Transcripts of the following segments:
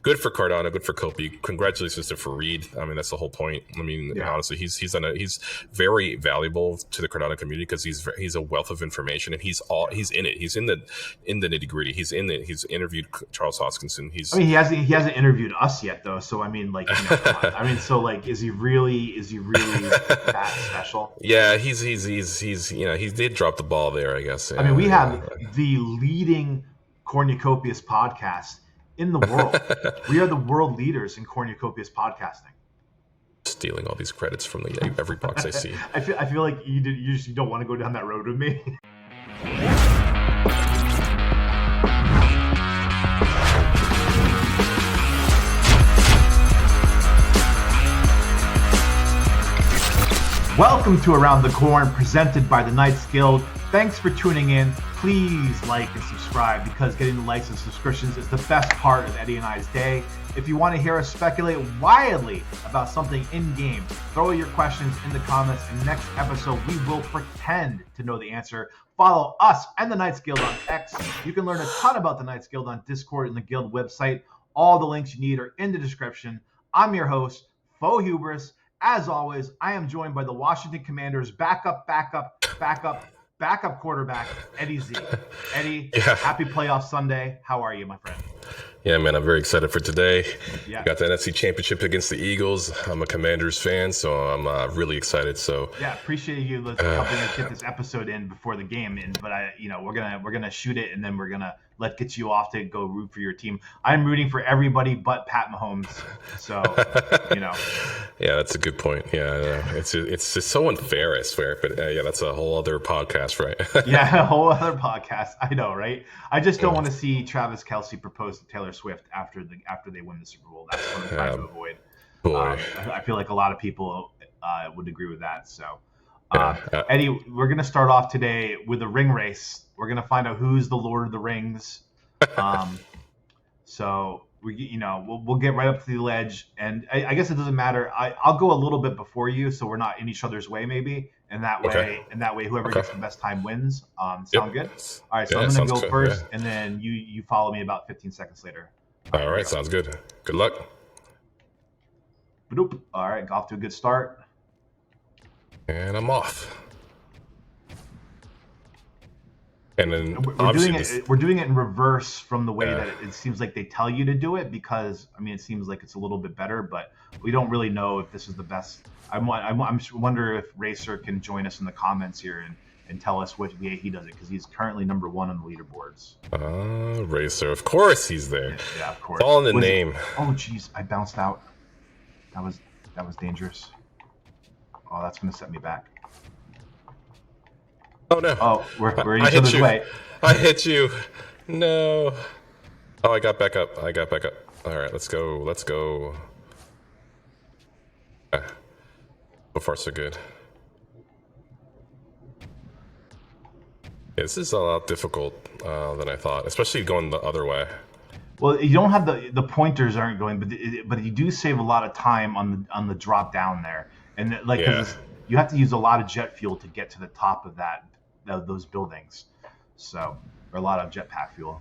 Good for Cardano, good for Kopi. Congratulations to Fareed. I mean, that's the whole point. I mean, honestly, he's very valuable to the Cardano community because he's a wealth of information, and he's in it. He's in the nitty gritty. He's in it. He's interviewed Charles Hoskinson. He hasn't interviewed us yet though. So I mean, like, I mean, so like, is he really that special? Yeah, he did drop the ball there, I guess. Yeah, I mean, we have the leading Cornucopias podcast in the world. We are the world leaders in Cornucopias podcasting. Stealing all these credits from every box I see. I feel like you just don't want to go down that road with me. Welcome to Around the Corn, presented by the Knights Guild. Thanks for tuning in. Please like and subscribe, because getting the likes and subscriptions is the best part of Eddie and I's day. If you want to hear us speculate wildly about something in-game, throw your questions in the comments. In the next episode, we will pretend to know the answer. Follow us and the Knights Guild on X. You can learn a ton about the Knights Guild on Discord and the Guild website. All the links you need are in the description. I'm your host, Faux Hubris. As always, I am joined by the Washington Commanders backup quarterback, Eddie Z. Eddie, Happy playoff Sunday. How are you, my friend? Yeah, man, I'm very excited for today. Yeah. Got the NFC Championship against the Eagles. I'm a Commanders fan, so I'm really excited. So yeah, appreciate you helping us get this episode in before the game. But we're gonna shoot it, and then we're gonna get you off to go root for your team. I'm rooting for everybody but Pat Mahomes. So Yeah, that's a good point. Yeah, it's just so unfair, I swear. But yeah, that's a whole other podcast, right? Yeah, a whole other podcast. I know, right? I just don't want to see Travis Kelce propose to Taylor Swift after they win the Super Bowl. That's what I'm trying to avoid. I feel like a lot of people would agree with that. So, Eddie, we're gonna start off today with a ring race. We're gonna find out who's the Lord of the Rings. So we'll get right up to the ledge, and I guess it doesn't matter. I'll go a little bit before you, so we're not in each other's way, maybe. And that way, whoever gets the best time wins. Sound good? All right, so I'm gonna go first, and then you follow me about 15 seconds later. All right, sounds good. Good luck. Boop. All right, got off to a good start. And I'm off. And then we're doing it in reverse from the way that it seems like they tell you to do it, because I mean, it seems like it's a little bit better, but we don't really know if this is the best. I wonder if Racer can join us in the comments here and tell us which way he does it, because he's currently number 1 on the leaderboards. Racer, of course he's there. Yeah, of course. It's all in the name. Oh, jeez, I bounced out. That was dangerous. Oh, that's gonna set me back. Oh no! Oh, we're in each other's way. I hit you. No. Oh, I got back up. All right, let's go. So far, so good. Yeah, this is a lot difficult than I thought, especially going the other way. Well, you don't have the pointers aren't going, but you do save a lot of time on the drop down there, and cause you have to use a lot of jet fuel to get to the top of those buildings, or a lot of jetpack fuel.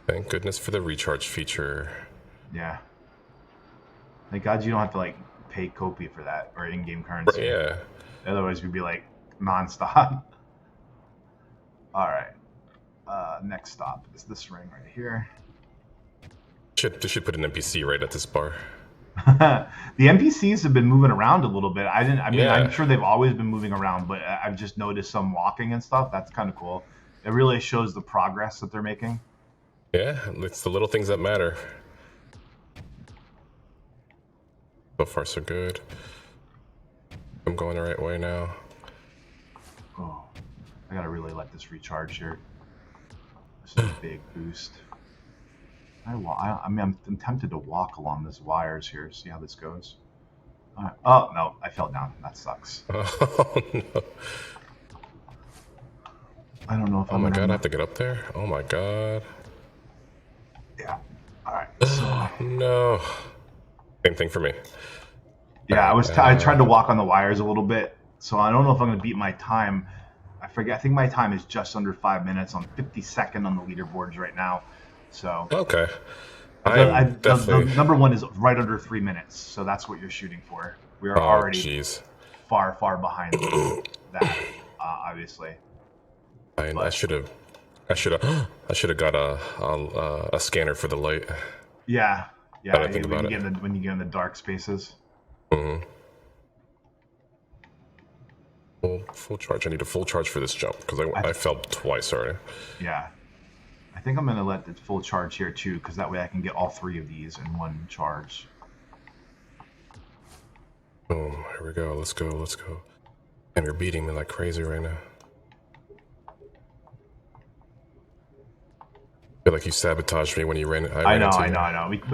Thank goodness for the recharge feature. Yeah. Thank God you don't have to pay Kopi for that, or in-game currency. Yeah. Otherwise, we'd be nonstop. All right. Next stop is this ring right here. They should put an NPC right at this bar. The NPCs have been moving around a little bit. I'm sure they've always been moving around, but I've just noticed some walking and stuff. That's kind of cool. It really shows the progress that they're making. Yeah, it's the little things that matter. So far, so good. I'm going the right way now. Oh, I gotta really let this recharge here. This is a big boost. I'm tempted to walk along these wires here, see how this goes. Oh, no, I fell down. That sucks. Oh, no. I don't know if I'm God, I have to get up there? Oh, my God. Yeah. All right. So. No. Same thing for me. Yeah, I tried to walk on the wires a little bit, so I don't know if I'm going to beat my time. I forget. I think my time is just under 5 minutes. I'm 52nd on the leaderboards right now. So Okay. the number one is right under 3 minutes, so that's what you're shooting for. We are already far behind that, obviously. I should have got a scanner for the light. Yeah. When you get in the dark spaces. Mm-hmm. Full charge. I need a full charge for this jump because I fell twice already. Yeah. I think I'm going to let the full charge here too, because that way I can get all 3 of these in one charge. Oh, here we go. Let's go. And you're beating me like crazy right now. I feel like you sabotaged me when you ran. I know.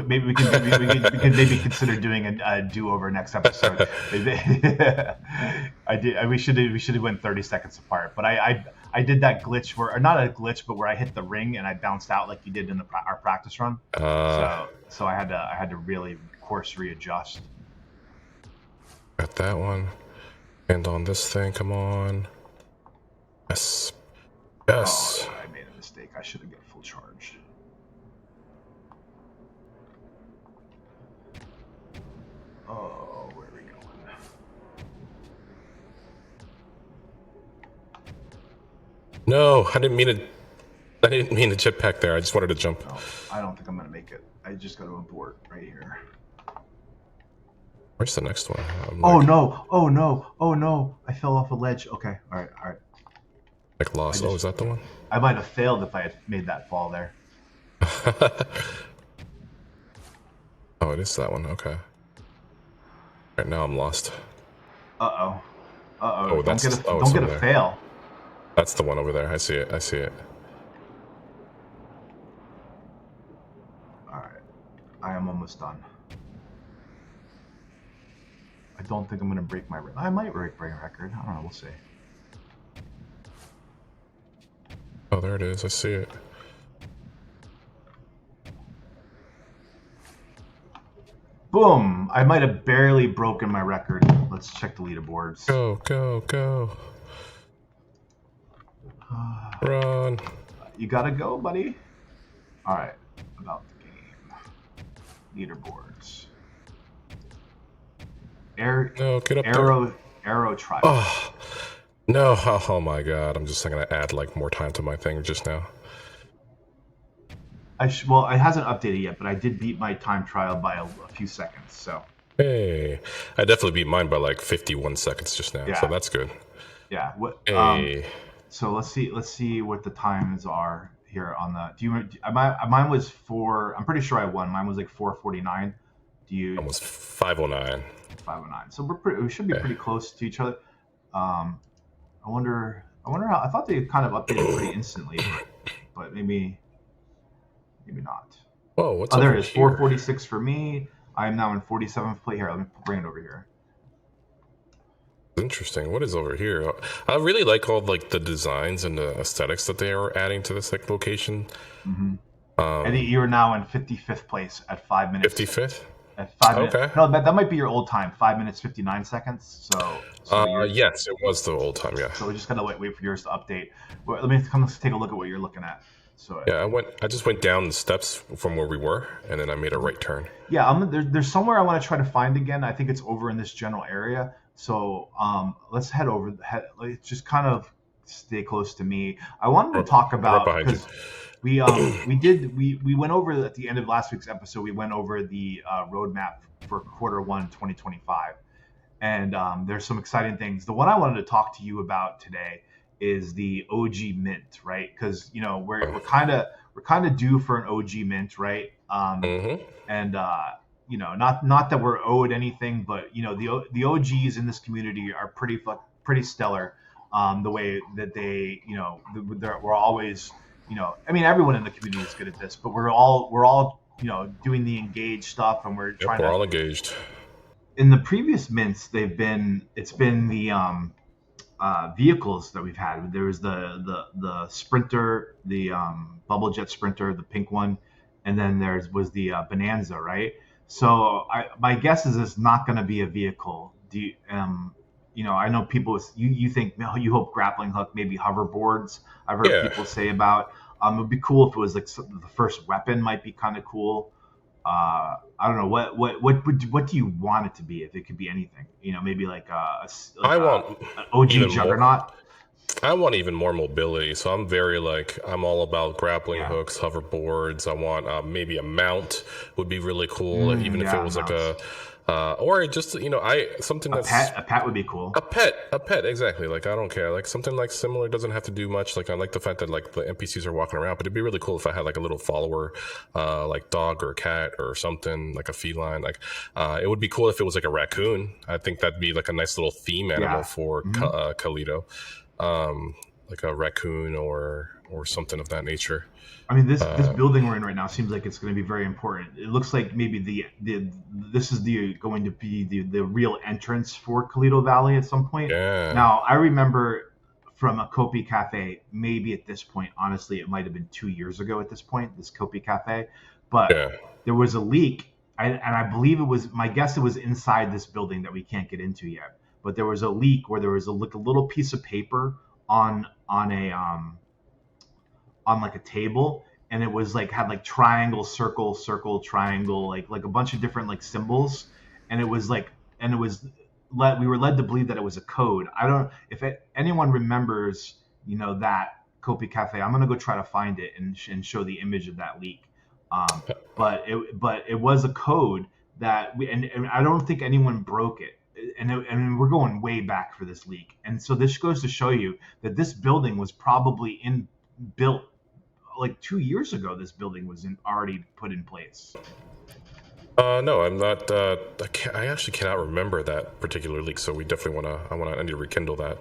Maybe we can maybe consider doing a do-over next episode. We should have went 30 seconds apart. But I did that glitch or not a glitch, but where I hit the ring and I bounced out like you did in our practice run. So I had to really course readjust. Got that one. And on this thing, come on. Yes. Oh, I made a mistake. I should have got full charged. Oh, where are we going? No, I didn't mean to jetpack there. I just wanted to jump. No, I don't think I'm gonna make it. I just got to abort right here. Where's the next one? Oh no! I fell off a ledge. Okay, all right. Like lost. Is that the one? I might have failed if I had made that fall there. Oh, it is that one. Okay. Right now I'm lost. Uh-oh. Oh, don't get a fail. That's the one over there. I see it. All right. I am almost done. I don't think I'm going to break my record. I might break my record. I don't know. We'll see. Oh, there it is. I see it. Boom! I might have barely broken my record. Let's check the leaderboards. Go. Run. You gotta go, buddy. All right. About the game. Leaderboards. Get up Arrow tribe. Oh. No, oh my god, I'm just going to add like more time to my thing just now. Well, it hasn't updated yet, but I did beat my time trial by a few seconds, so. Hey, I definitely beat mine by like 51 seconds just now, so that's good. Yeah. Hey. So let's see what the times are here on the. Mine was 4. I'm pretty sure I won. Mine was like 4:49. Almost 5:09. 5:09. So we should be pretty close to each other. I wonder how. I thought they kind of updated pretty instantly, but maybe not. Whoa, what's there it is. 4:46 for me. I am now in 47th place. Here, let me bring it over here. Interesting. What is over here? I really like all like the designs and the aesthetics that they are adding to this like location. Mm-hmm. Eddie, you are now in 55th place at 5 minutes. 55th. At 5 minutes. Okay. No, that might be your old time. 5 minutes 59 seconds. So yes, it was the old time. Yeah. So we just gotta wait for yours to update. Well, let me take a look at what you're looking at. So yeah, I just went down the steps from where we were, and then I made a right turn. Yeah, there's somewhere I want to try to find again. I think it's over in this general area. So let's head over. Let's just kind of stay close to me. I wanted to talk about because we went over at the end of last week's episode. We went over the roadmap for Q1 2025, and there's some exciting things. The one I wanted to talk to you about today is the OG mint, right? Because we're kind of due for an OG mint, right? And not that we're owed anything, but the OGs in this community are pretty stellar. The way that they we're always everyone in the community is good at this, but we're all doing the engaged stuff, and we're all engaged. In the previous mints, it's been the vehicles that we've had. There was the Sprinter, the Bubble Jet Sprinter, the pink one, and then was the Bonanza, right? So my guess is it's not going to be a vehicle. I know people you think you hope grappling hook, maybe hoverboards. I've heard people say about. It would be cool if it was like the first weapon might be kind of cool. I don't know what do you want it to be? If it could be anything, maybe like I want an OG even Juggernaut. more. I want even more mobility, so I'm all about grappling hooks, hoverboards. I want maybe a mount would be really cool, even if it was like or just something that's a pet would be cool. A pet, exactly. Like I don't care, like something like similar doesn't have to do much. Like I like the fact that like the NPCs are walking around, but it'd be really cool if I had like a little follower, like dog or cat or something like a feline. Like it would be cool if it was like a raccoon. I think that'd be like a nice little theme animal for Calido. Like a raccoon or something of that nature. I mean, this building we're in right now seems like it's going to be very important. It looks like maybe this is going to be the real entrance for Calido Valley at some point. Yeah. Now, I remember from a Kopi Cafe, maybe at this point, honestly, it might have been 2 years ago at this point, this Kopi Cafe, but there was a leak, and I believe my guess it was inside this building that we can't get into yet. But there was a leak where there was a little piece of paper on like a table, and it was like had like triangle, circle, triangle, like a bunch of different like symbols, and we were led to believe that it was a code. I don't if anyone remembers that Kopi Cafe. I'm gonna go try to find it and show the image of that leak. But it was a code that and I don't think anyone broke it. And we're going way back for this leak, and so this goes to show you that this building was probably built like 2 years ago. This building was already put in place. No, I'm not. I actually cannot remember that particular leak, so we definitely I need to rekindle that.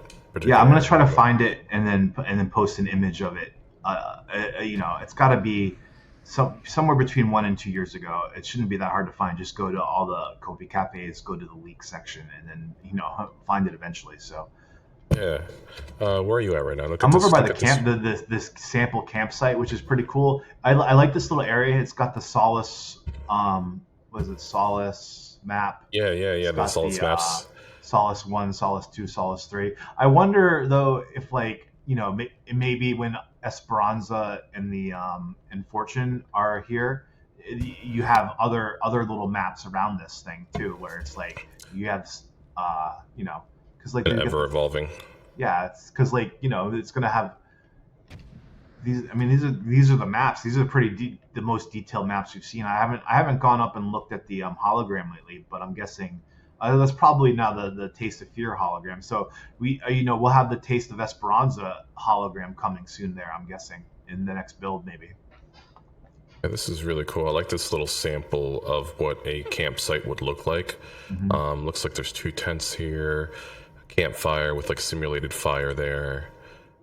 Yeah, I'm gonna try to find it and then post an image of it. It's got to be somewhere between 1 and 2 years ago. It shouldn't be that hard to find. Just go to all the Kopi cafes, go to the leak section, and then find it eventually. So. Yeah. Where are you at right now? I'm over by the camp, this sample campsite, which is pretty cool. I like this little area. It's got the Solace, Solace map? Yeah. The Solace maps. Solace 1, Solace 2, Solace 3. I wonder though if maybe when Esperanza and and Fortune are here, you have other little maps around this thing too, where it's like you have because like ever evolving. Yeah, it's because it's gonna have these. I mean, these are the maps. These are the most detailed maps we've seen. I haven't gone up and looked at the hologram lately, but I'm guessing that's probably now the Taste of Fear hologram. So we'll have the Taste of Esperanza hologram coming soon. There, I'm guessing in the next build maybe. Yeah, this is really cool. I like this little sample of what a campsite would look like. Mm-hmm. Looks like there's 2 tents here. Campfire with like simulated fire there.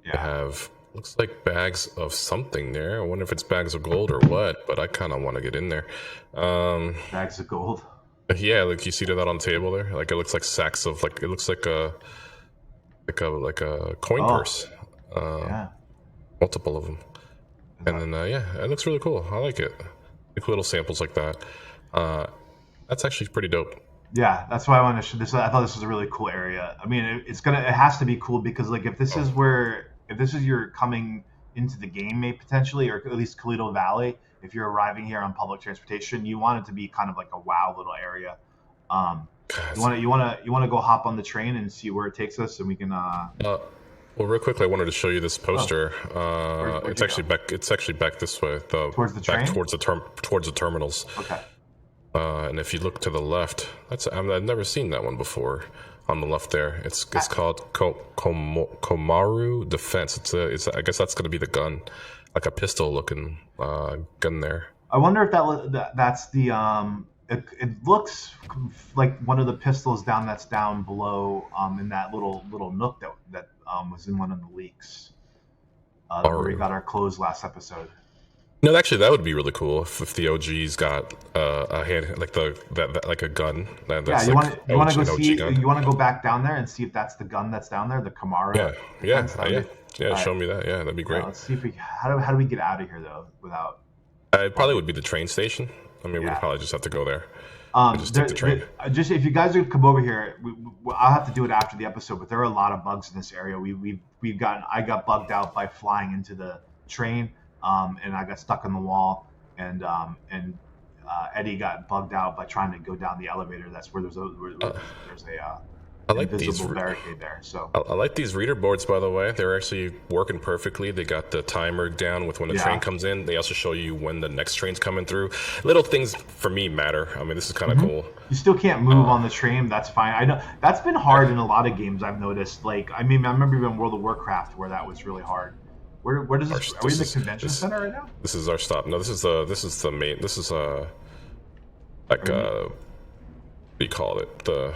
Yeah. I have looks like bags of something there. I wonder if it's bags of gold or what, but I kind of want to get in there. Bags of gold. Yeah, like you see that on the table there. Like it looks like sacks of it looks like a coin purse. Multiple of them. And then it looks really cool. I like it. Like little samples like that. That's actually pretty dope. Yeah, that's why I wanted to show this. I thought this was a really cool area. I mean, it has to be cool because like if this is your coming into the game, maybe potentially, or at least Calido Valley, if you're arriving here on public transportation, you want it to be kind of like a wow little area. You want to go hop on the train and see where it takes us, and we can. Well, real quickly, I wanted to show you this poster. It's actually back this way. Towards the train. Towards the terminals. Okay. And if you look to the left, I've never seen that one before. On the left there, it's called Komaru Defense. It's I guess that's going to be the gun, like a pistol looking gun there. I wonder if that's the it looks like one of the pistols that's down below in that little nook that was in one of the leaks where we got our clothes last episode. No, actually, that would be really cool if the OG's got a hand like a gun. You want to go see? You want to go back down there and see if that's the gun that's down there, the Kamara. Yeah. Show me that. Yeah, that'd be great. Let's see if how do we get out of here though without? It probably would be the train station. I mean, we'd probably just have to go there. Just take the train. Just if you guys would come over here, I'll have to do it after the episode. But there are a lot of bugs in this area. I got bugged out by flying into the train. and I got stuck on the wall, and Eddie got bugged out by trying to go down the elevator. That's where Uh, there's a I like these. invisible barricade there. So I like these reader boards, by the way. They're actually working perfectly. They got the timer down with when the train comes in. They also show you when the next train's coming through. Little things for me matter. I mean, this is kind of cool. You still can't move on the train. That's fine. I know that's been hard in a lot of games. I've noticed. Like, I mean, I remember even World of Warcraft where that was really hard. Where does this? Are we in the convention center right now? This is our stop. No, this is the main. This is like what do you call it? The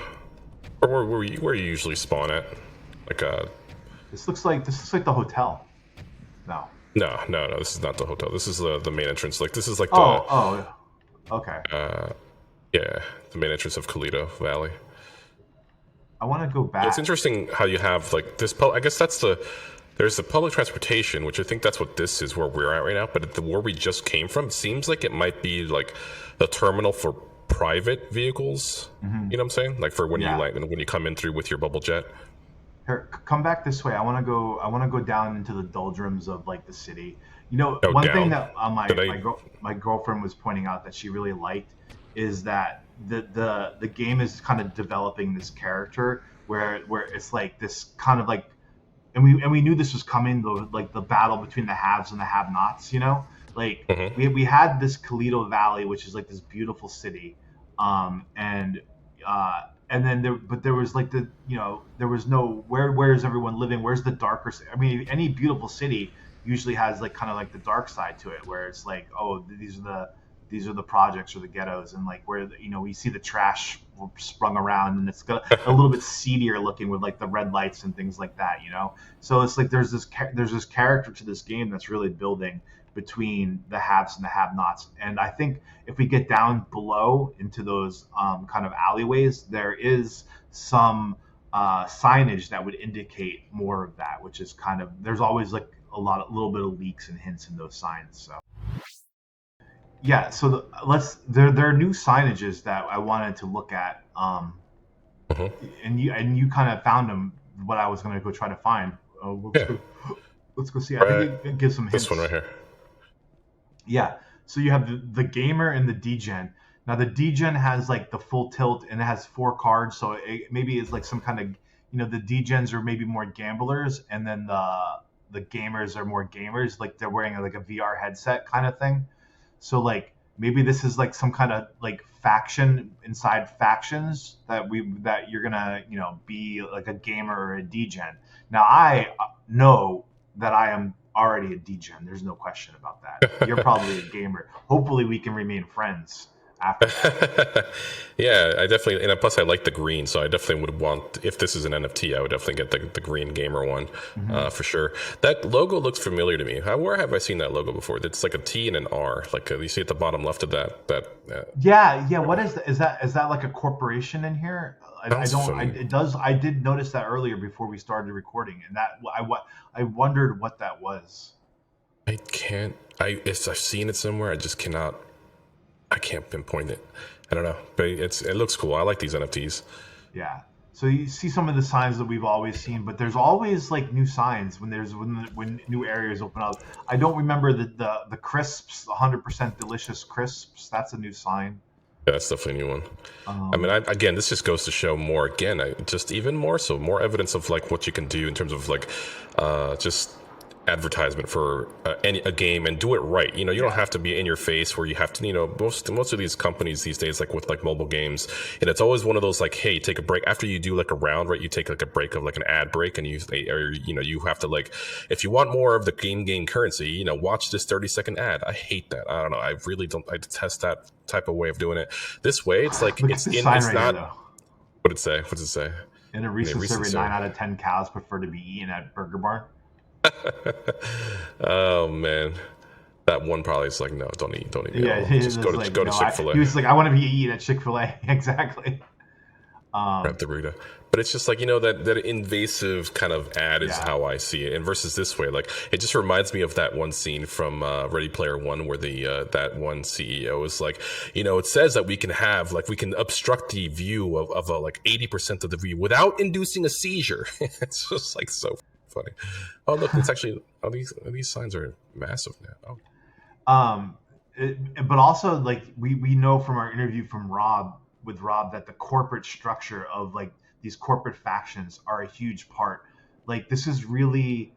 where you usually spawn at, like This looks like the hotel. No. No. This is not the hotel. This is the main entrance. Like this is like okay. Yeah, the main entrance of Calido Valley. I want to go back. It's interesting how you have like this. I guess there's the public transportation, which I think that's what this is where we're at right now. But where we just came from seems like it might be like the terminal for private vehicles. You know what I'm saying? Like for when you come in through with your bubble jet. Here, come back this way. I want to go down into the doldrums of like the city. You know, Oh, one down. thing that my girlfriend was pointing out that she really liked is that the game is kind of developing this character where it's like this kind of like, and we knew this was coming, the battle between the haves and the have-nots. You know, like we had this Calido Valley, which is like this beautiful city, and then there was like there was no where is everyone living? Where's the darker? I mean, any beautiful city usually has like kind of like the dark side to it, where it's like, oh, these are the projects or the ghettos, and like where we see the trash sprung around, and it's got a little bit seedier looking with like the red lights and things like that. So it's like there's this character to this game that's really building between the haves and the have-nots. And I think if we get down below into those kind of alleyways, there is some signage that would indicate more of that, which is kind of, there's always like a little bit of leaks and hints in those signs. So yeah, so there are new signages that I wanted to look at, and you kind of found them. What I was going to go try to find. Let's go see. I think it gives some hints. This one right here. Yeah. So you have the gamer and the degen. Now the degen has like the full tilt and it has 4 cards, so maybe it's like some kind of the degens are maybe more gamblers, and then the gamers are more gamers, like they're wearing like a VR headset kind of thing. So like maybe this is like some kind of like faction inside factions that you're gonna be like a gamer or a degen. Now I know that I am already a degen. There's no question about that. You're probably a gamer. Hopefully we can remain friends after that. Yeah, I definitely, and plus I like the green, so I definitely would want, if this is an NFT, I would definitely get the green gamer one, for sure. That logo looks familiar to me. Where have I seen that logo before? It's like a T and an R, like you see at the bottom left of that. Yeah. What is that? Is that like a corporation in here? I did notice that earlier before we started recording, and that I wondered what that was. I've seen it somewhere. I can't pinpoint it. I don't know, but it looks cool. I like these NFTs. Yeah. So you see some of the signs that we've always seen, but there's always like new signs when new areas open up. I don't remember the crisps, the 100% delicious crisps. That's a new sign. Yeah, that's definitely a new one. I mean, again, this just goes to show more. Again, just even more so, more evidence of like what you can do in terms of like just advertisement for a game, and do it right. You don't have to be in your face where you have to, most of these companies these days, like with like mobile games, and it's always one of those like, hey, take a break after you do like a round, right? You take like a break of like an ad break, and you have to, like, if you want more of the game currency, watch this 30-second ad. I hate that. I don't know. I really don't. I detest that type of way of doing it. This way, it's like it's not. What'd it say? In a recent survey, 9 out of 10 cows prefer to be eaten at Burger Barn. Oh man, that one probably is like, no, don't eat. Yeah, just go to Chick-fil-A. He was like, I want to be eaten at Chick-fil-A. Exactly. Grab the burrito. But it's just like, that invasive kind of ad is how I see it. And versus this way, like, it just reminds me of that one scene from Ready Player One where that one CEO is like, it says that we can obstruct the view of like 80% of the view without inducing a seizure. It's just like so funny. Oh, look, it's actually these signs are massive now. Um, but also like we know from our interview from Rob that the corporate structure of like these corporate factions are a huge part. Like this is really,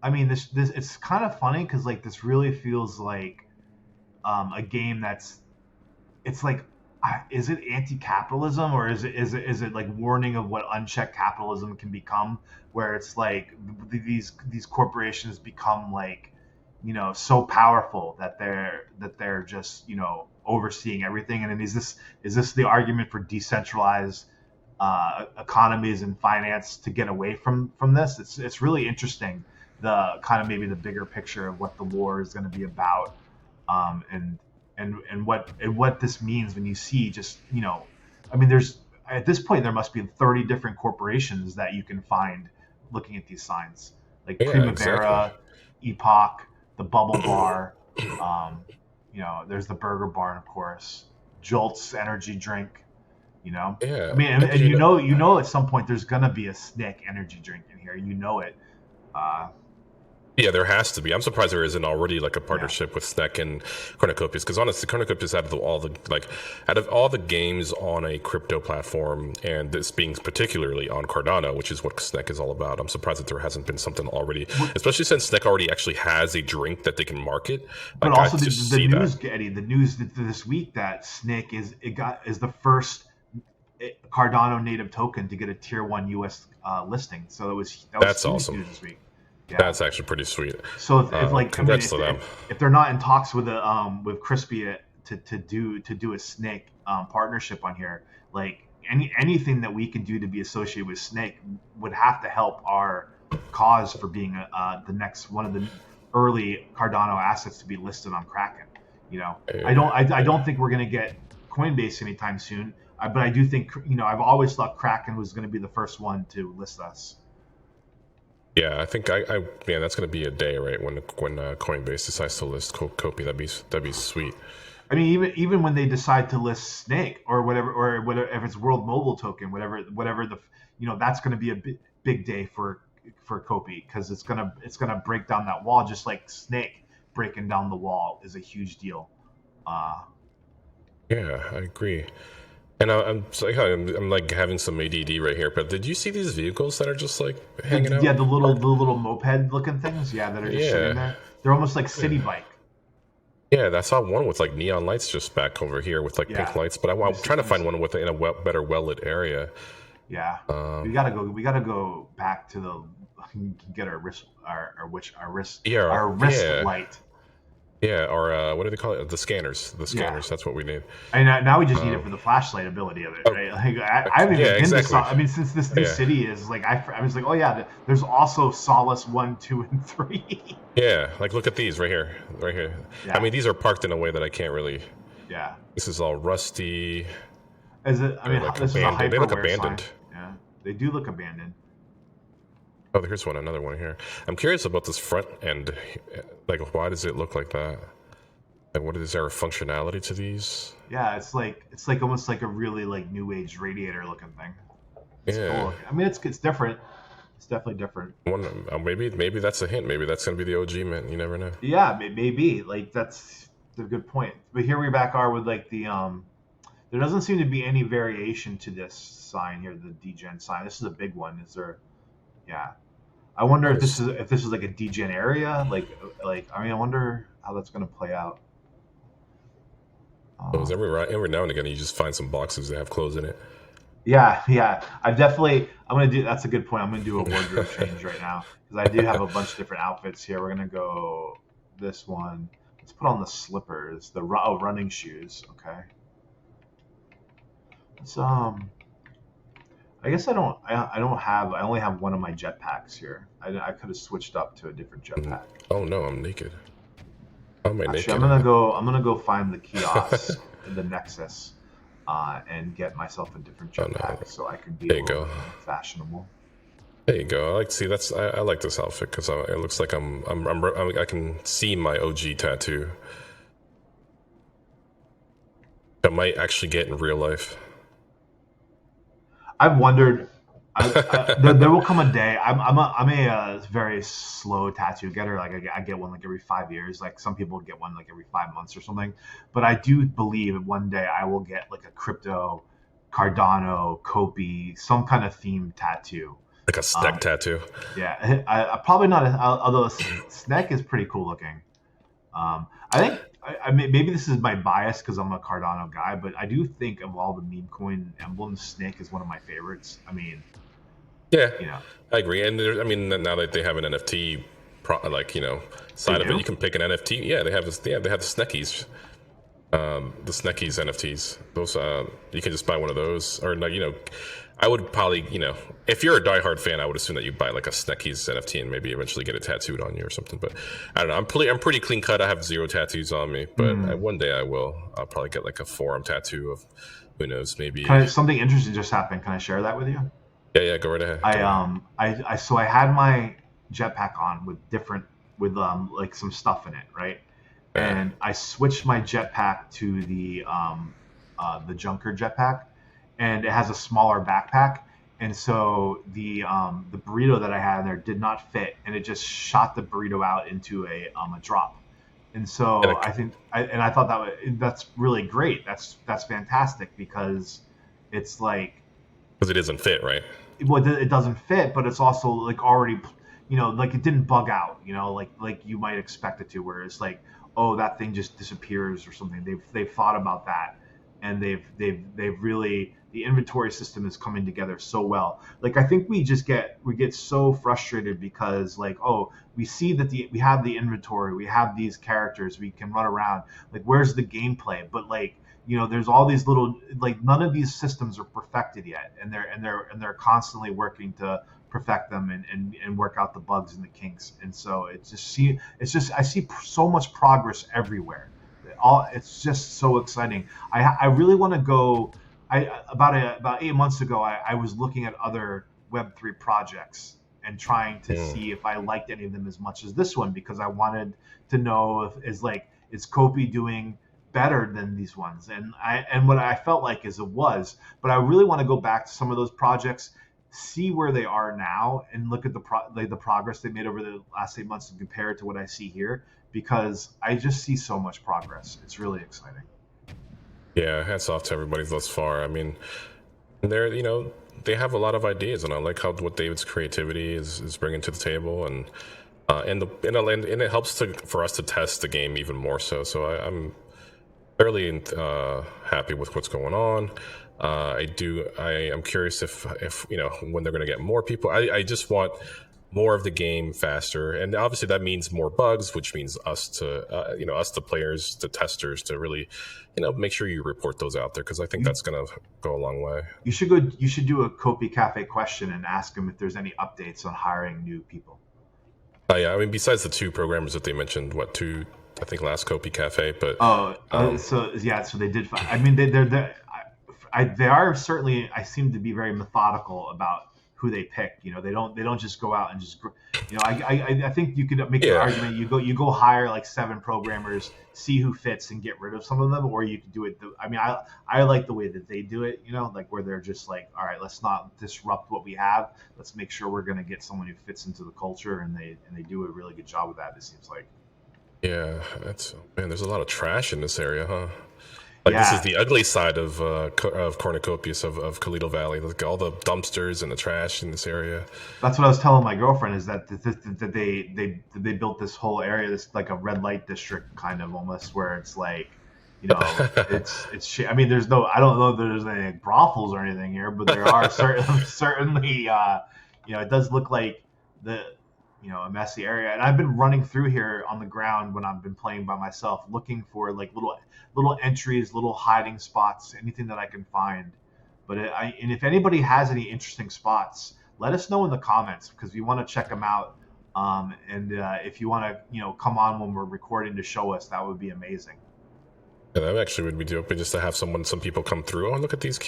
I mean, this it's kind of funny because like this really feels like a game that's it's like is it anti-capitalism or is it like warning of what unchecked capitalism can become, where it's like these corporations become like so powerful that they're just overseeing everything. And then is this the argument for decentralized economies and finance to get away from this? It's really interesting, the kind of maybe the bigger picture of what the war is going to be about, and what this means when you see just I mean there's at this point there must be 30 different corporations that you can find looking at these signs, like Primavera, exactly. Epoch, the Bubble Bar, there's the Burger Bar, of course, Jolt's energy drink, Yeah. I mean, and at some point there's gonna be a SNCC energy drink in here, it. Yeah, there has to be. I'm surprised there isn't already like a partnership with SNCC and Cornucopias, because honestly, Cornucopias out of all the games on a crypto platform, and this being particularly on Cardano, which is what SNCC is all about, I'm surprised that there hasn't been something already, especially since SNCC already actually has a drink that they can market. But also the news, Eddie, the news this week that SNCC is the first Cardano native token to get a tier 1 US listing. So that's awesome news this week. Yeah. That's actually pretty sweet. So if like congrats to them. If they're not in talks with Crispy to do a SNCC partnership on here, like anything that we can do to be associated with SNCC would have to help our cause for being the next one of the early Cardano assets to be listed on Kraken. I don't think we're gonna get Coinbase anytime soon, but I do think I've always thought Kraken was going to be the first one to list us. Yeah, I think that's going to be a day, right? When Coinbase decides to list Copy, that'd be sweet. I mean, even when they decide to list SNCC or whatever, if it's World Mobile Token, whatever the that's going to be a big day for Copy, because it's gonna break down that wall, just like SNCC breaking down the wall is a huge deal. Yeah, I agree. And I'm like having some ADD right here, but did you see these vehicles that are just like hanging out? Yeah, the little moped looking things. Yeah, that are just sitting there. They're almost like city bike. Yeah, I saw one with like neon lights just back over here with like pink lights, but I'm trying to find one in a better well-lit area. Yeah, we gotta go back to get our wrist light. Yeah, or what do they call it? The scanners. That's what we need. And now we just need it for the flashlight ability of it, right? Like, I haven't even been to I mean, since this new city is like, I was like, oh yeah, there's also Solace 1, 2, and 3. Yeah, like look at these right here. Yeah. I mean, these are parked in a way that I can't really. Yeah. This is all rusty. Is it? I mean, like this abandoned. Is a they look abandoned. Sign. Yeah, they do look abandoned. Oh, here's another one here. I'm curious about this front end. Like, why does it look like that? Like, is there a functionality to these? Yeah, it's like almost like a really like new age radiator looking thing. It's cool. I mean, it's different. It's definitely different. Maybe that's a hint. Maybe that's gonna be the OG mint. You never know. Yeah, maybe. Like that's a good point. But here we are with like the There doesn't seem to be any variation to this sign here, the degen sign. This is a big one. Is there? Yeah. I wonder if this is like a degen area. Like I mean, I wonder how that's going to play out. Every now and again, you just find some boxes that have clothes in it. Yeah. I'm gonna do. That's a good point. I'm gonna do a wardrobe change right now because I do have a bunch of different outfits here. We're gonna go this one. Let's put on the slippers. Running shoes. Okay. Let's I guess I only have one of my jetpacks here. I could have switched up to a different jetpack. Oh no, I'm naked. I'm gonna go find the kiosk in the Nexus, and get myself a different jetpack so I can be more fashionable. There you go. I like this outfit because it looks like I can see my OG tattoo. I might actually get in real life. I've wondered There will come a day. I'm a very slow tattoo getter. Like I get one like every 5 years. Like some people get one like every 5 months or something. But I do believe one day I will get like a crypto, Cardano, Kopi, some kind of themed tattoo. Like a SNEC tattoo. Yeah, I probably not. Although SNEC is pretty cool looking. I think maybe this is my bias because I'm a Cardano guy, but I do think of all the meme coin emblems, SNEC is one of my favorites. I mean, yeah, you know, I agree. And I mean, now that they have an NFT, side of it, you can pick an NFT. Yeah, they have this. Yeah, they have the Sneckies. The Sneckies NFTs. Those you can just buy one of those, or I would probably, if you're a diehard fan, I would assume that you buy like a Sneckies NFT and maybe eventually get it tattooed on you or something. But I don't know. I'm pretty clean cut. I have 0 tattoos on me, but one day I will. I'll probably get like a forearm tattoo of, who knows, maybe. Something interesting just happened. Can I share that with you? Yeah, go right ahead. I had my jetpack on with like some stuff in it, right? Yeah. And I switched my jetpack to the Junker jetpack, and it has a smaller backpack, and so the burrito that I had in there did not fit, and it just shot the burrito out into a drop. And so I thought that's really great. That's fantastic because it's like, because it doesn't fit, right? Well, it doesn't fit, but it's also like already, like it didn't bug out, like you might expect it to, where it's like, oh, that thing just disappears or something. They've thought about that, and they've really, the inventory system is coming together so well. Like I think we get so frustrated because like, oh, we see that we have the inventory, we have these characters, we can run around. Like where's the gameplay? But like, there's all these little, like none of these systems are perfected yet, and they're constantly working to perfect them and work out the bugs and the kinks. And so I see so much progress everywhere. It's just so exciting. I really want to go. About 8 months ago, I was looking at other Web3 projects and trying to see if I liked any of them as much as this one, because I wanted to know is Kopi doing better than these ones, and what I felt like is it was, but I really want to go back to some of those projects, see where they are now, and look at the progress they made over the last 8 months and compare it to what I see here, because I just see so much progress. It's really exciting. Yeah, hats off to everybody thus far. I mean, they have a lot of ideas, and I like what David's creativity is bringing to the table, and it helps for us to test the game even more so. So I'm fairly happy with what's going on. I am curious if when they're going to get more people. I just want more of the game faster, and obviously that means more bugs, which means us the players, the testers, to really make sure you report those out there, because I think that's going to go a long way. You should do a Kopi Cafe question and ask them if there's any updates on hiring new people. Yeah, I mean, besides the 2 programmers that they mentioned, I think last Kopi Cafe, but so they did. I mean, they are certainly. I seem to be very methodical about who they pick. They don't just go out and just. I think you could make the argument. You go hire like 7 programmers, see who fits, and get rid of some of them, or you could do it. I like the way that they do it. Like where they're just like, all right, let's not disrupt what we have. Let's make sure we're going to get someone who fits into the culture, and they do a really good job of that. It seems like. Yeah, there's a lot of trash in this area, huh? This is the ugly side of Cornucopias, of Calido Valley. Like all the dumpsters and the trash in this area. That's what I was telling my girlfriend, is that they built this whole area, this like a red light district kind of almost, where it's like, it's shit. I mean, I don't know if there's any brothels or anything here, but there are certainly, it does look like a messy area. And I've been running through here on the ground when I've been playing by myself, looking for like little entries, little hiding spots, anything that I can find. But and if anybody has any interesting spots, let us know in the comments, because we want to check them out. And if you want to, come on when we're recording to show us, that would be amazing. Yeah, that actually would be dope, just to have some people come through. Oh, look at these!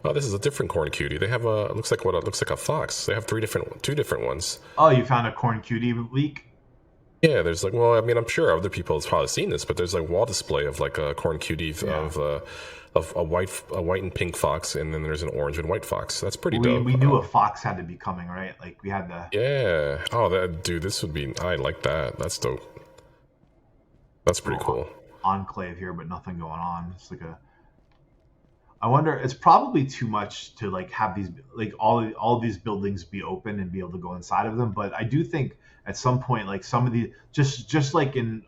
Oh, this is a different corn cutie. They have looks like a fox. They have two different ones. Oh, you found a corn cutie leak? Yeah, there's like, well, I mean, I'm sure other people have probably seen this, but there's like wall display of like a corn cutie of a white and pink fox, and then there's an orange and white fox. That's pretty We dope. knew a fox had to be coming, right? Like we had the Yeah. Oh, that dude, this would be. I like that. That's dope. That's pretty cool. enclave here, but nothing going on. It's like a. I wonder. It's probably too much to like have these like all these buildings be open and be able to go inside of them. But I do think at some point, like some of the just like in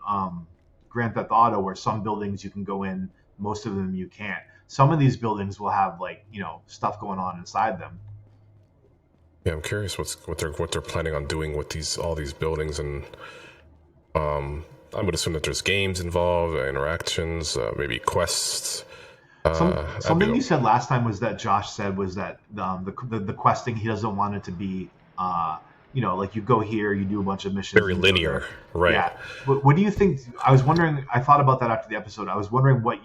Grand Theft Auto, where some buildings you can go in, most of them you can't. Some of these buildings will have like stuff going on inside them. Yeah, I'm curious what they're planning on doing with all these buildings, and I would assume that there's games involved, interactions, maybe quests. Something you said last time was that Josh said was that the questing, he doesn't want it to be like you go here, you do a bunch of missions, very linear, right? Yeah. But what do you think? I was wondering. I thought about that after the episode. I was wondering what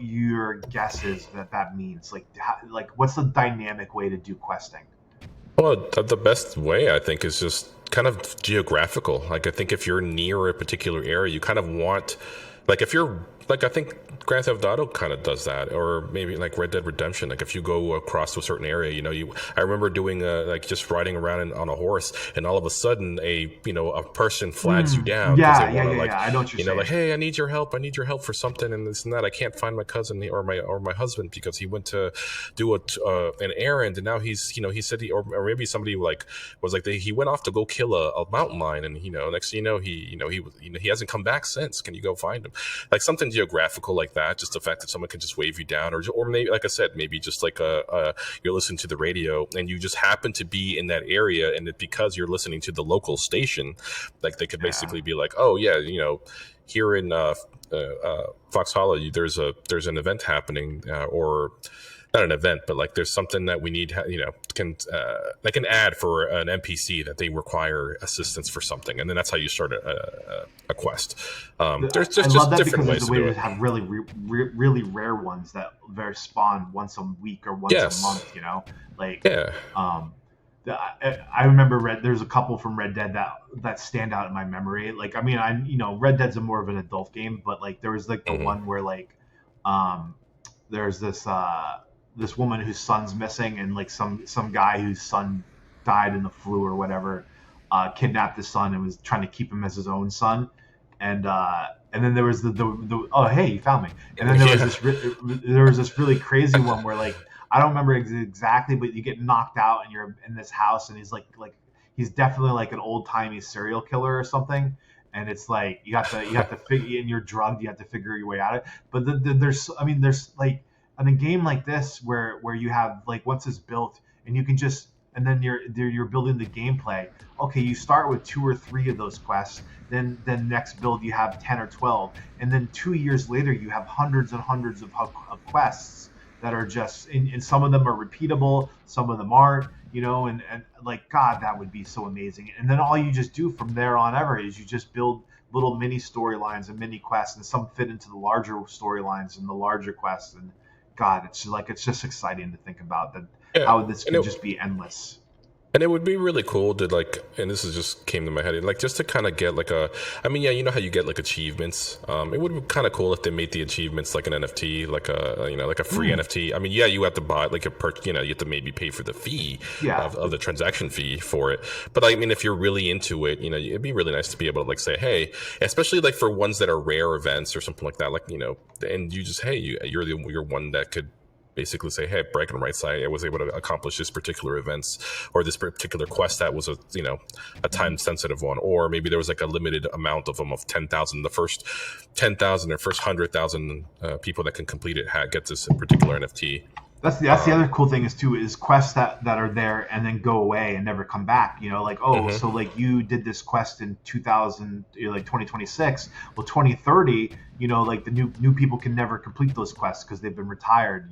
your guess is that means. Like what's the dynamic way to do questing? Well, the best way, I think, is just kind of geographical. Like, I think if you're near a particular area, you kind of want, like, if you're, like, I think Grand Theft Auto kind of does that, or maybe like Red Dead Redemption. Like, if you go across to a certain area, I remember doing like just riding around on a horse, and all of a sudden a person flags you down. Yeah. I know what you're saying. Like, hey, I need your help for something, and this and that. I can't find my cousin or my husband because he went to do an errand, and now he said or maybe somebody like was like he went off to go kill a mountain lion, and next thing you know he hasn't come back since. Can you go find him? Like something geographical like that, just the fact that someone can just wave you down, or maybe, like I said, maybe just like you're listening to the radio and you just happen to be in that area, and because you're listening to the local station, like they could basically be like, oh yeah, here in Fox Hollow, there's an event happening, or not an event, but like there's something that we need, like an ad for an NPC that they require assistance for something, and then that's how you start a quest. There's just different ways to do it. To have really rare ones that spawn once a week or once a month. I remember there's a couple from Red Dead that stand out in my memory. Like, I mean, Red Dead's more of an adult game, but like there was like the one where like there's this woman whose son's missing, and like some guy whose son died in the flu or whatever kidnapped his son and was trying to keep him as his own son, and then there was the oh, hey, you found me. And then there was this really crazy one where like I don't remember exactly, but you get knocked out and you're in this house, and he's like he's definitely like an old timey serial killer or something. And it's like you have to figure, and you're drugged, you have to figure your way out of it. But there's like in a game like this where you have like once it's built and you can just, and then you're building the gameplay. Okay, you start with 2 or 3 of those quests, then next build you have 10 or 12, and then 2 years later you have hundreds and hundreds of quests that are just, and some of them are repeatable, some of them aren't, and like, God, that would be so amazing. And then all you just do from there on ever is you just build little mini storylines and mini quests, and some fit into the larger storylines and the larger quests. And God, it's just exciting to think about that, how this could just be endless. And it would be really cool to like, and this is just came to my head, like just to kind of get like I mean, yeah, you know how you get like achievements. It would be kind of cool if they made the achievements like an NFT, like a free NFT. I mean, yeah, you have to buy like you have to maybe pay for the fee of the transaction fee for it. But I mean, if you're really into it, it'd be really nice to be able to like say, hey, especially like for ones that are rare events or something like that, like and you just, hey, you're one that could basically say, hey, bragging rights, I was able to accomplish this particular events or this particular quest that was a time sensitive one, or maybe there was like a limited amount of them of 10,000. The first 10,000 or first 100,000 people that can complete it get this particular NFT. That's the other cool thing is quests that are there and then go away and never come back. Like, so like you did this quest in 2000, like 2026. Well, 2030, like the new people can never complete those quests because they've been retired.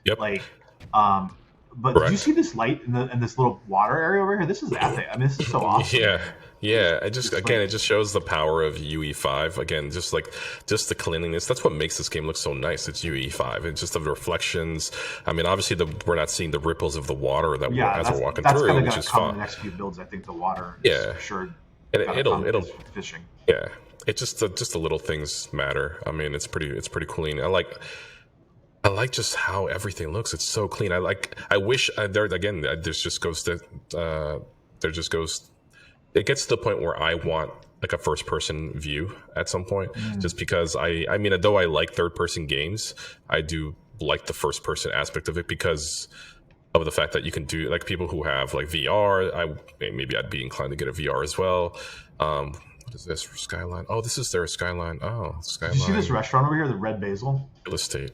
Yep. Like, but Correct. Did you see this light in this little water area over here? This is epic. I mean, this is so awesome. Yeah. It just shows the power of UE5. Again, just the cleanliness. That's what makes this game look so nice. It's UE5. It's just the reflections. I mean, obviously we're not seeing the ripples of the water as we're walking through, which is fun. In the next few builds, I think the water. Yeah. For sure. And kind of it'll fishing. yeah. It just the little things matter. I mean, it's pretty clean. I like just how everything looks. It's so clean. I wish there again. There's just goes to there just goes. It gets to the point where I want like a first person view at some point, just because I mean, though I like third person games, I do like the first person aspect of it because of the fact that you can do like people who have like VR. Maybe I'd be inclined to get a VR as well. What is this? Skyline. Oh, this is their Skyline. Oh, Skyline. Did you see this restaurant over here, the Red Basil? Real estate.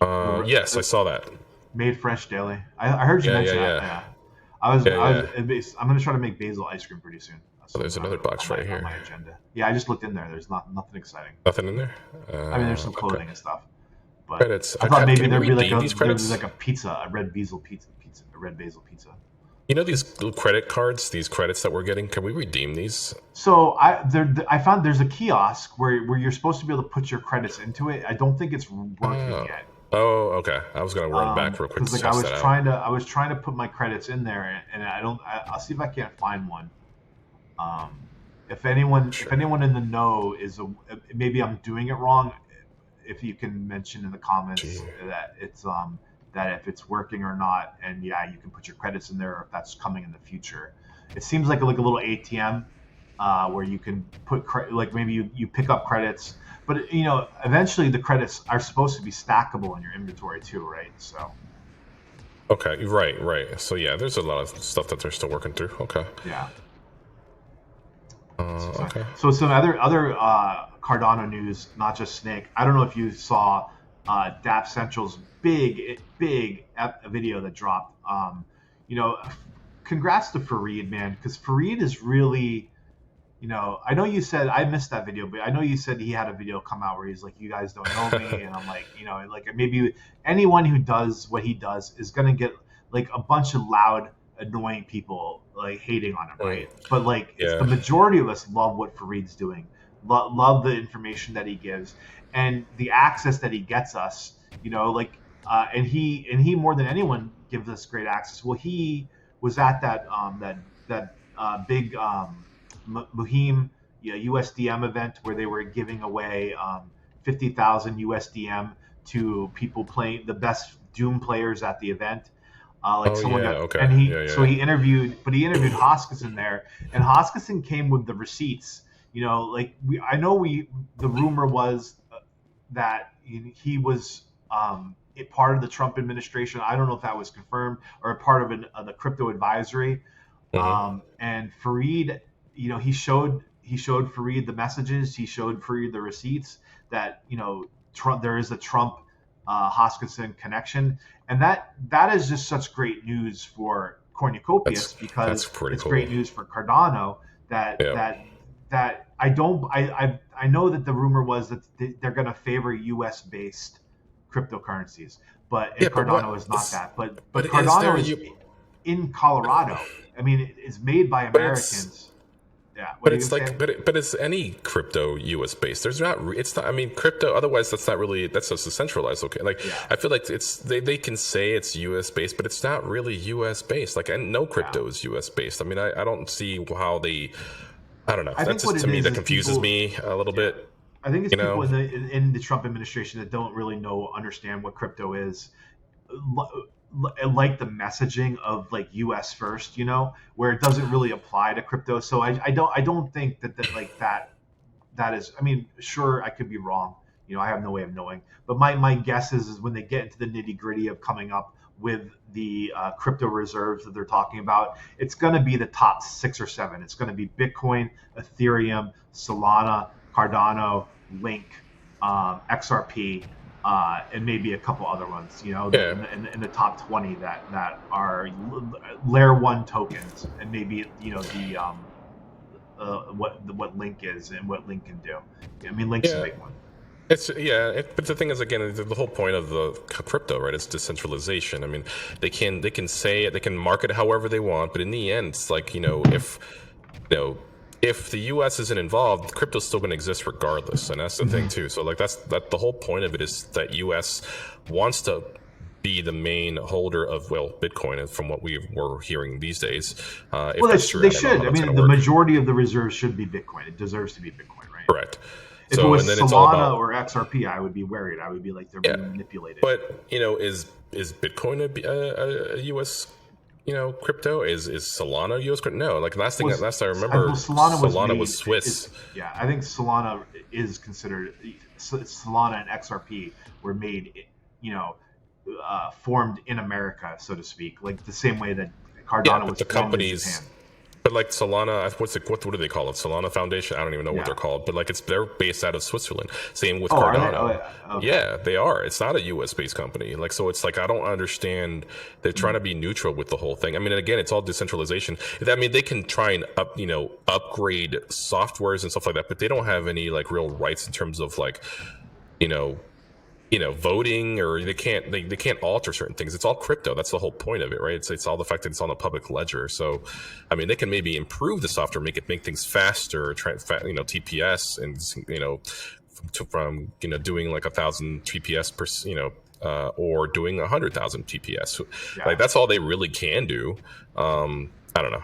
Yes, I saw that. Made fresh daily. I heard you mention that. Yeah. I'm gonna try to make basil ice cream pretty soon. Oh, there's another box right here. On my agenda. Yeah, I just looked in there. There's nothing exciting. Nothing in there. I mean, there's some clothing and stuff. But credits. I thought maybe there'd be like a pizza, a red basil pizza, a red basil pizza. You know these credit cards, these credits that we're getting. Can we redeem these? So I found there's a kiosk where you're supposed to be able to put your credits into it. I don't think it's working yet. Oh, okay. I was gonna run back real quick. Because I was trying to put my credits in there, and I'll see if I can't find one. If anyone in the know maybe I'm doing it wrong. If you can mention in the comments that it's that if it's working or not, and you can put your credits in there, or if that's coming in the future. It seems like a little ATM where you can put like maybe you pick up credits, but eventually the credits are supposed to be stackable in your inventory too, right? So. Okay, right. So yeah, there's a lot of stuff that they're still working through. Okay. Yeah. Okay. So some other Cardano news, not just Snake. I don't know if you saw Dapp Central's big video that dropped. Congrats to Fareed, man, because Fareed is really, I know you said I missed that video, but I know you said he had a video come out where he's like, "You guys don't know me," and I'm like, like maybe anyone who does what he does is gonna get like a bunch of loud, annoying people like hating on him, right? But the majority of us love what Fareed's doing. Love the information that he gives and the access that he gets us, and he more than anyone gives us great access. Well, he was at that big Muhim USDM event where they were giving away 50,000 USDM to people playing the best Doom players at the event. So he interviewed Hoskinson there, and Hoskinson came with the receipts. The rumor was that he was part of the Trump administration. I don't know if that was confirmed or a part of the crypto advisory. And Fareed, he showed Fareed the messages. He showed Fareed the receipts that Trump. There is a Trump Hoskinson connection, and that is just such great news for Cornucopias because it's cool. Great news for Cardano that I know that the rumor was that they're going to favor U.S. based cryptocurrencies, but Cardano is not that. But Cardano is in Colorado. I mean, it's made by Americans. But it's any crypto U.S. based. There's not. It's not. I mean, crypto. Otherwise, that's not really. That's just a centralized. Okay. I feel like it's. They can say it's U.S. based, but it's not really U.S. based. And no crypto is U.S. based. I mean, I don't see how they. I don't know. That's just to me that confuses me a little bit. I think it's people in the Trump administration that don't really understand what crypto is. Like the messaging of U.S. first, where it doesn't really apply to crypto. So I don't think that is. I mean, sure, I could be wrong. I have no way of knowing. But my guess is when they get into the nitty gritty of coming up with the crypto reserves that they're talking about, it's going to be the top 6 or 7. It's going to be Bitcoin, Ethereum, Solana, Cardano, Link, XRP. And maybe a couple other ones, in the top 20 that are layer 1 tokens, and maybe what Link is and what Link can do. I mean, Link's a big one. But the thing is, again, the whole point of the crypto, right? It's decentralization. I mean, they can say it, they can market it however they want, but in the end, it's if the U.S. isn't involved, crypto's still going to exist regardless, and that's the thing too. So that's the whole point of it is that U.S. wants to be the main holder of Bitcoin, from what we were hearing these days. Well, they should. I mean, the majority of the reserves should be Bitcoin. It deserves to be Bitcoin, right? Correct. If it was Solana or XRP, I would be worried. I would be like, they're being manipulated. But is Bitcoin a U.S. crypto? Is Solana U.S. crypto? No. Like last I remember, Solana was Swiss. I think Solana is considered. Solana and XRP were made, formed in America, so to speak, like the same way that Cardano was formed in Japan. But like Solana, what do they call it? Solana Foundation? I don't even know what they're called. But like they're based out of Switzerland. Same with Cardano. Okay. Yeah, they are. It's not a US based company. Like, so it's like, I don't understand. They're trying to be neutral with the whole thing. I mean, again, it's all decentralization. I mean, they can try and upgrade softwares and stuff like that, but they don't have any like real rights in terms of like, voting, or they can't alter certain things. It's all crypto. That's the whole point of it, right? It's all the fact that it's on a public ledger. So, I mean, they can maybe improve the software, make things faster, TPS, and from doing like 1,000 TPS per or doing 100,000 TPS. Like that's all they really can do. I don't know.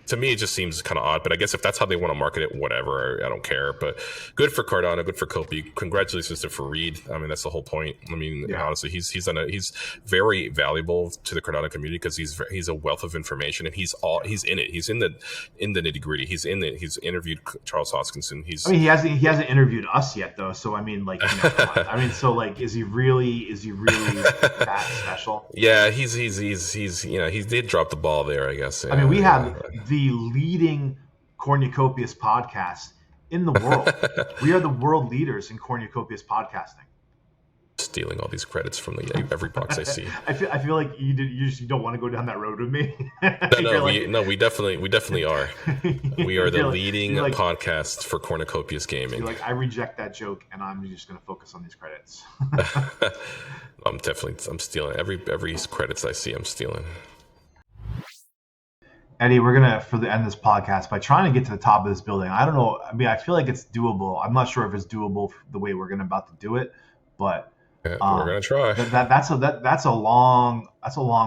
To me, it just seems kind of odd, but I guess if that's how they want to market it, whatever, I don't care. But good for Cardano, good for Kopi. Congratulations to Fareed. I mean, that's the whole point. I mean, honestly, he's very valuable to the Cardano community because he's a wealth of information, and he's in it. He's in the nitty gritty. He's interviewed Charles Hoskinson. He hasn't interviewed us yet though. So I mean, like, I mean, so like, is he really that special? Yeah, he did drop the ball there, I guess. I mean, we have the leading Cornucopias podcast in the world. We are the world leaders in Cornucopias podcasting. Stealing all these credits from every box I see. I feel like you don't want to go down that road with me. We definitely are. We are the leading podcast for Cornucopias gaming. You're like, I reject that joke, and I'm just going to focus on these credits. I'm stealing every credits I see. I'm stealing. Eddie, we're going to end this podcast by trying to get to the top of this building. I don't know. I mean, I feel like it's doable. I'm not sure if it's doable the way we're about to do it, but we're going to try. That's a long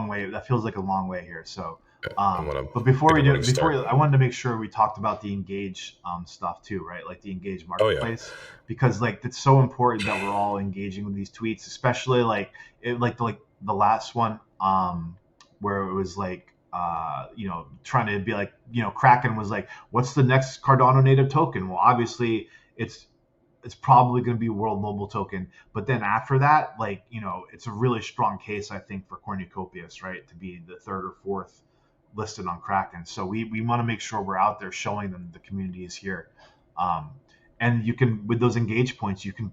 way. That feels like a long way here. So, but before we do it, I wanted to make sure we talked about the Engage stuff too, right? Like the Engage marketplace, because like it's so important that we're all engaging with these tweets, especially the last one where it was like, trying to be like, Kraken was like, what's the next Cardano native token? Well, obviously it's probably going to be World Mobile Token. But then after that, like, it's a really strong case, I think, for Cornucopias, right, to be the third or fourth listed on Kraken. So we want to make sure we're out there showing them the community is here. And you can, with those engage points, you can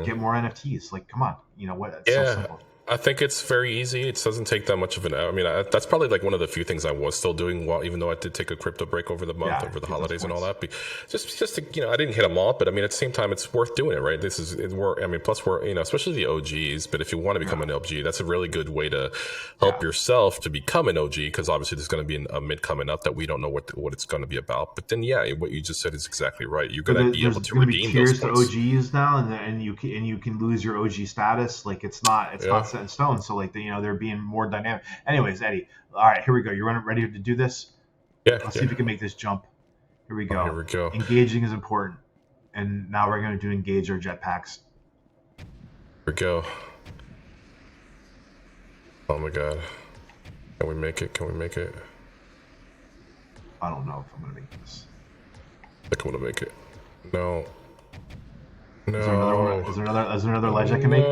get more NFTs. Like, come on, it's so simple. I think it's very easy. It doesn't take that much of an. I mean, that's probably like one of the few things I was still doing. Even though I did take a crypto break over the month, over the holidays and all that. Just to, I didn't hit them all, but I mean, at the same time, it's worth doing it, right? Plus we're, especially the OGs. But if you want to become an OG, that's a really good way to help yourself to become an OG, because obviously there's going to be a mid coming up that we don't know what it's going to be about. But then, what you just said is exactly right. You're going to be able to redeem those points. Tiers to OGs now, and you can lose your OG status. Like it's not set in stone. So like they're being more dynamic. Anyways, Eddie, all right, here we go. You're ready to do this? Yeah. Let's see if we can make this jump. Here we go. Here we go. Engaging is important, and now we're going to engage our jetpacks. Here we go. Oh my God. Can we make it? I don't know if I'm going to make this. I think I'm going to make it. No. Is there another one? Is there another ledge I can make?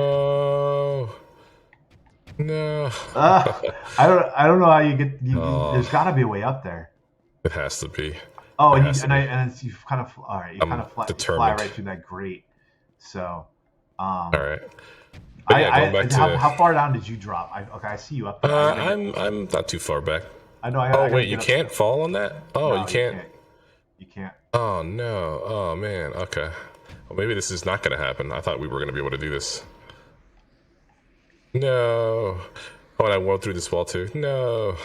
No. I don't know how you get. There's got to be a way up there. It has to be. Oh, and you kind of all right. You kind of fly right through that grate. So, all right. How far down did you drop? I see you up there. I'm not too far back. I know. Wait, you can't fall on that? Oh, no, you can't. You can't. Oh no. Oh man. Okay. Well, maybe this is not going to happen. I thought we were going to be able to do this. No. Oh, and I went through this wall too. No.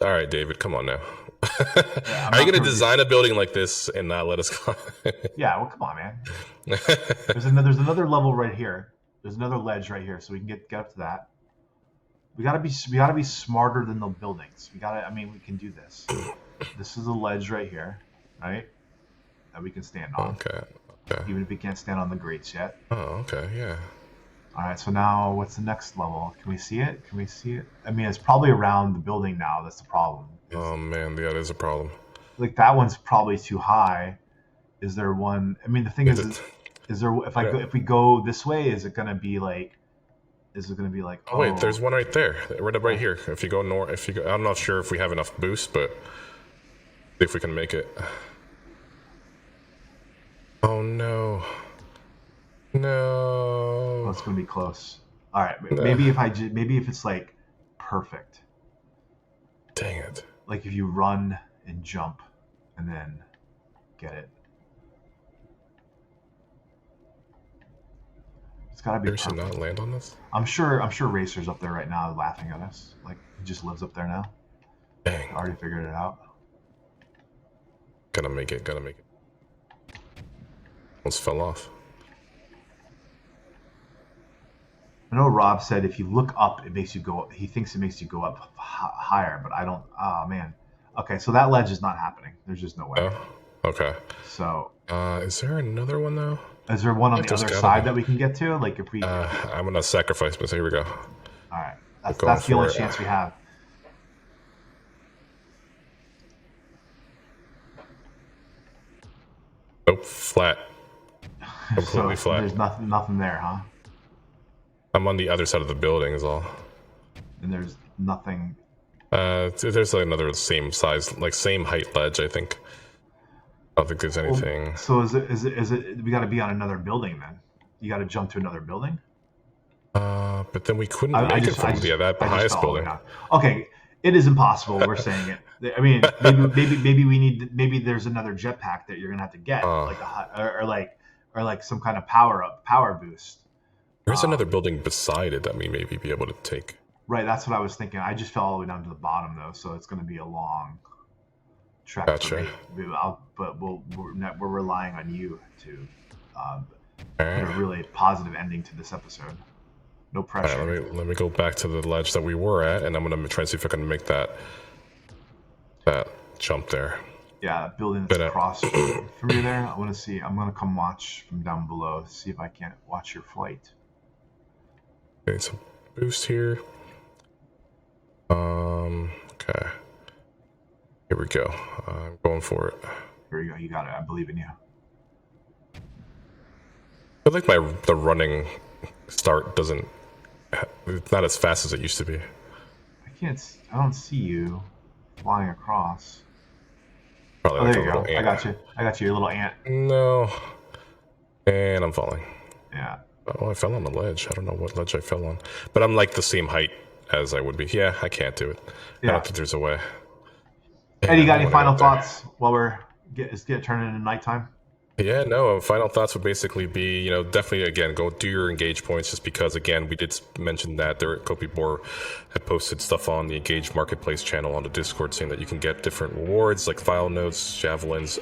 All right, David, come on now. Are you going to design a building like this and not let us go? Yeah, well, come on, man. There's another level right here. There's another ledge right here, so we can get up to that. We gotta be smarter than the buildings. We can do this. This is a ledge right here, right? That we can stand on. Okay. Even if we can't stand on the grates yet. Oh, okay, yeah. All right, so now what's the next level? Can we see it? I mean, it's probably around the building now. That's the problem. Oh man, yeah, there's a problem. Like that one's probably too high. Is there one? I mean, the thing is there? If we go this way, is it gonna be like? Oh wait, there's one right there, right here. If you go north, I'm not sure if we have enough boost, but see if we can make it. Oh no. No. Oh, it's gonna be close. All right, maybe if it's like perfect. Dang it. Like if you run and jump, and then get it. It's gotta be Seriously perfect. not land on this? I'm sure Racer's up there right now laughing at us. Like he just lives up there now. Dang. I already figured it out. Gotta make it. Almost fell off. I know Rob said if you look up, it makes you go. He thinks it makes you go up higher, but I don't. Oh man. Okay, so that ledge is not happening. There's just no way. Oh, okay. So. Is there another one though? Is there one on the other side that we can get to? Like if we. I'm gonna sacrifice this. Here we go. All right. That's the only chance we have. Nope, flat. Completely so flat. There's nothing there, huh? I'm on the other side of the building is all. And there's nothing. There's like another same size, like same height ledge, I think. I don't think there's anything. Well, so is it? We got to be on another building then. You got to jump to another building. But then we couldn't make it from the highest building. Okay, it is impossible. We're saying it. I mean, maybe we need. Maybe there's another jetpack that you're gonna have to get, like some kind of power boost. There's another building beside it that we maybe be able to take. Right, that's what I was thinking. I just fell all the way down to the bottom though, so it's going to be a long trek. Gotcha. But we're relying on you to put a really positive ending to this episode. No pressure. All right, let me go back to the ledge that we were at, and I'm going to try and see if I can make that jump there. Yeah, that building that's across from you there. I want to see. I'm going to come watch from down below, see if I can't watch your flight. Getting some boost here. Okay. Here we go. I'm going for it. Here you go. You got it. I believe in you. I feel like the running start doesn't. It's not as fast as it used to be. I don't see you flying across. Probably like there you go. I got you. Your little ant. No. And I'm falling. Yeah. Oh, I fell on the ledge. I don't know what ledge I fell on. But I'm like the same height as I would be. Yeah, I can't do it. Yeah. I don't think there's a way. Eddie, you got any final thoughts while it's turning into nighttime? Yeah, no, final thoughts would basically be, definitely, again, go do your engage points, just because, again, we did mention that Kopibor had posted stuff on the Engage Marketplace channel on the Discord saying that you can get different rewards like file notes, javelins,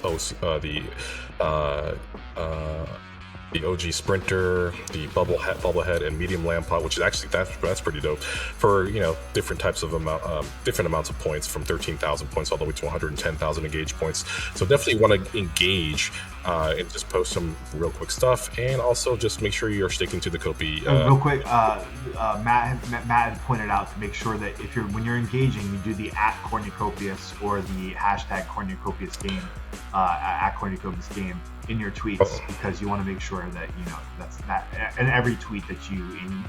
the OG Sprinter, the Bubblehead, and Medium Lamp Pot, which is actually that's pretty dope for different types of different amounts of points, from 13,000 points all the way to 110,000 engage points. So definitely want to engage and just post some real quick stuff, and also just make sure you're sticking to the Kopi. Real quick, Matt had pointed out to make sure that when you're engaging, you do the @Cornucopias or the #Cornucopias game, @Cornucopias game in your tweets, because you want to make sure that that's that, and every tweet that you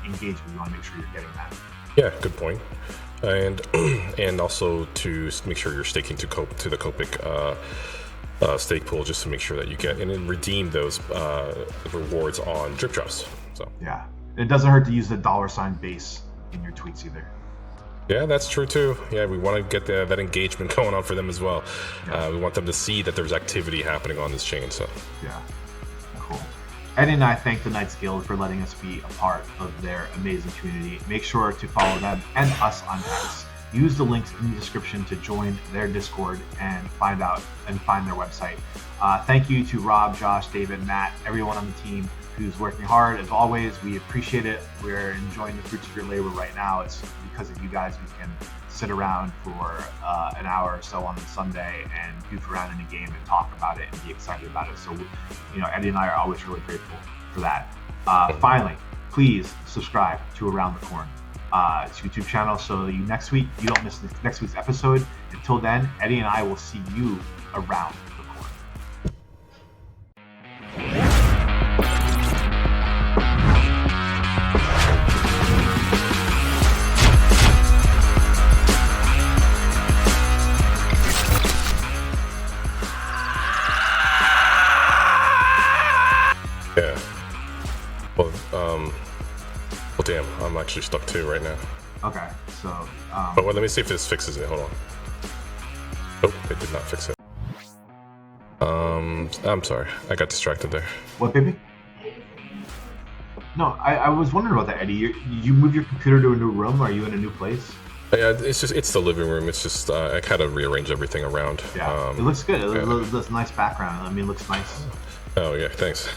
engage with, you want to make sure you're getting that. Yeah, good point. And also to make sure you're staking to the Copic stake pool, just to make sure that you get and then redeem those rewards on drip drops. So yeah, it doesn't hurt to use the $ base in your tweets either. Yeah, that's true too. Yeah, we want to get that engagement going on for them as well. Yeah. We want them to see that there's activity happening on this chain. So yeah, cool. Eddie and I thank the Knights Guild for letting us be a part of their amazing community. Make sure to follow them and us on X. Use the links in the description to join their Discord and find their website. Thank you to Rob, Josh, David, Matt, everyone on the team who's working hard. As always, we appreciate it. We're enjoying the fruits of your labor right now. It's because of you guys we can sit around for an hour or so on the Sunday and goof around in a game and talk about it and be excited about it. So, Eddie and I are always really grateful for that. Finally, please subscribe to Around the Corn. It's YouTube channel, so next week you don't miss next week's episode. Until then, Eddie and I will see you around the corn. Yeah. Well, damn, I'm actually stuck too right now. Okay, so. But let me see if this fixes it. Hold on. Nope, it did not fix it. I'm sorry, I got distracted there. What, baby? No, I was wondering about that, Eddie. You moved your computer to a new room? Are you in a new place? Yeah, it's the living room. It's just I kind of rearranged everything around. Yeah, it looks good. It looks nice background. I mean, it looks nice. Oh yeah, thanks.